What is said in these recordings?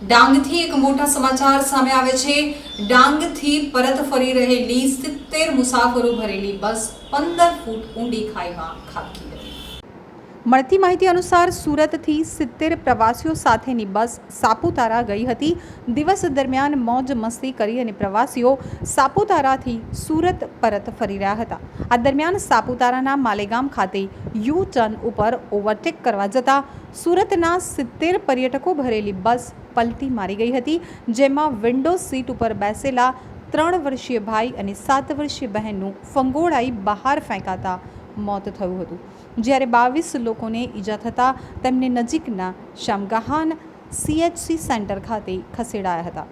ડાંગથી એક મોટા સમાચાર સામે આવે છે। ડાંગથી પરત ફરી રહેલી 70 મુસાફરો ભરેલી બસ 15 ફૂટ ઊંડી ખાઈમાં ખાબકી હતી। મળતી માહિતી અનુસાર સુરતથી 70 પ્રવાસીઓ સાથેની બસ સાપુતારા ગઈ હતી। દિવસ દરમિયાન મોજ મસ્તી કરી અને પ્રવાસીઓ સાપુતારાથી સુરત પરત ફરી રહ્યા હતા। આ દરમિયાન સાપુતારાના માલેગામ ખાતે યુ ટર્ન ઉપર ઓવરટેક કરવા જતા સુરતના 70 પર્યટકો ભરેલી બસ પલટી મારી ગઈ હતી, જેમાં વિન્ડો સીટ ઉપર બેસેલા 3 વર્ષીય ભાઈ અને 7 વર્ષીય બહેનનું ફંગોળાઈ બહાર ફેંકાતા મોત થયું હતું, જ્યારે 22 લોકોને ઈજા થતાં તેમને નજીકના શામગાહાન CHC સેન્ટર ખાતે ખસેડાયા હતા।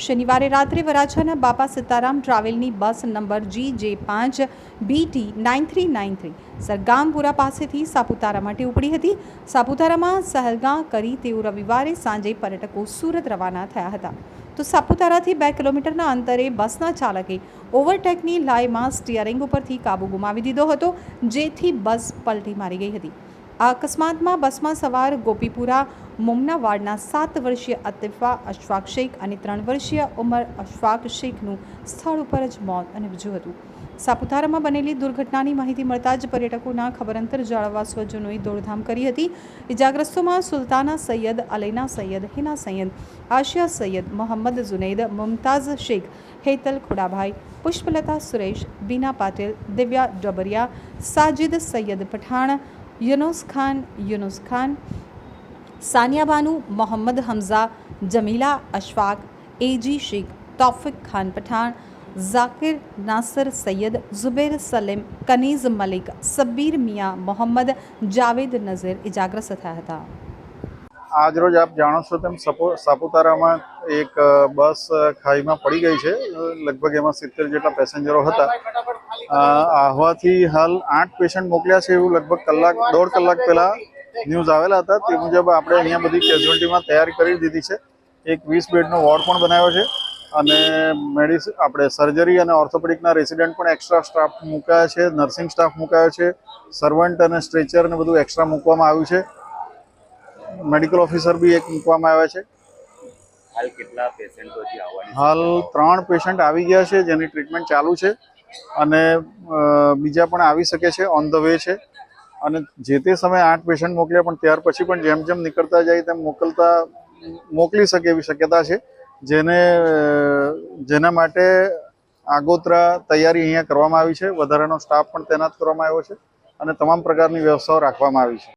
શનિવારે રાત્રે વરાછાના બાપા સીતારામ ટ્રાવેલની bus number GJ5 BT 9393 Sargampura પાસેથી સાપુતારા માટે ઉપડી હતી। સાપુતારામાં સહેલગાહ કરી તેઓ રવિવારે સાંજે પર્યટકો સુરત રવાના થયા હતા, તો સાપુતારાથી 2 કિલોમીટરના અંતરે બસના ચાલકે ઓવરટેકની લાઈમાં સ્ટીયરિંગ ઉપરથી કાબુ ગુમાવી દીધો હતો, જેથી બસ પલટી મારી ગઈ હતી। આ અકસ્માતમાં બસમાં સવાર ગોપીપુરા મુમનાવાડના 7 વર્ષીય અતિફા અશફાક શેખ અને 3 વર્ષીય ઉમર અશફાક શેખનું સ્થળ ઉપર જ મોત નીપજ્યું હતું। સાપુતારામાં બનેલી દુર્ઘટનાની માહિતી મળતા જ પર્યટકોના ખબરઅંતર જાળવવા સ્વજનોએ દોડધામ કરી હતી। ઇજાગ્રસ્તોમાં સુલતાના સૈયદ, અલૈના સૈયદ, હિના સૈયદ, આશિયા સૈયદ, મોહમ્મદ જુનૈદ, મુમતાઝ શેખ, હેતલ ખુડાભાઈ, પુષ્પલતા સુરેશ, બીના પાટીલ, દિવ્યા ડબરિયા, સાજિદ સૈયદ પઠાણ, યુનુસ ખાન, સાનિયા બાનુ, મોહમ્મદ હમઝા, જમીલા અશફાક, AG શેખ, તૌફિક ખાન પઠાણ, ઝાકિર નાસર સૈયદ, ઝુબેર સલીમ, કનીઝ મલિક, સબ્બીર મિયા મોહમ્મદ, જાવેદ નઝીર ઇજાગ્રસ્ત થયા હતા। આજરોજ આપ જાણો છો તેમ સાપુતારામાં એક બસ ખાઈમાં પડી ગઈ છે। લગભગ એમાં 70 જેટલા પેસેન્જરો હતા। આહવાથી હાલ 8 પેશન્ટ મોકલ્યા છે એવું લગભગ દોઢ કલાક પહેલા ન્યૂઝ આવેલા હતા। તે મુજબ આપણે અહીંયા બધી કેઝ્યુઅલ્ટીમાં તૈયારી કરી દીધી છે। એક 20 બેડનો વોર્ડ પણ બનાવ્યો છે અને આપણે સર્જરી અને ઓર્થોપેડિકના રેસિડેન્ટ પણ એક્સ્ટ્રા સ્ટાફ મુકાયા છે, નર્સિંગ સ્ટાફ મુકાયો છે, સર્વન્ટ અને સ્ટ્રેચર ને બધું એક્સ્ટ્રા મૂકવામાં આવ્યું છે। મેડિકલ ઓફિસર બી એક મૂકવામાં આવ્યા છે। હાલ કેટલા પેશન્ટો છે આવવાની? હાલ 3 પેશન્ટ આવી ગયા છે, જેની ટ્રીટમેન્ટ ચાલુ છે અને બીજા પણ આવી શકે છે, ઓન ધ વે છે। અને જે તે સમયે 8 પેશન્ટ મોકલ્યા, પણ ત્યાર પછી પણ જેમ જેમ નીકળતા જાય તેમ મોકલી શકે એવી શક્યતા છે, જેના માટે આગોતરા તૈયારી અહીંયા કરવામાં આવી છે। વધારાનો સ્ટાફ પણ તૈનાત કરવામાં આવ્યો છે અને તમામ પ્રકારની વ્યવસ્થાઓ રાખવામાં આવી છે।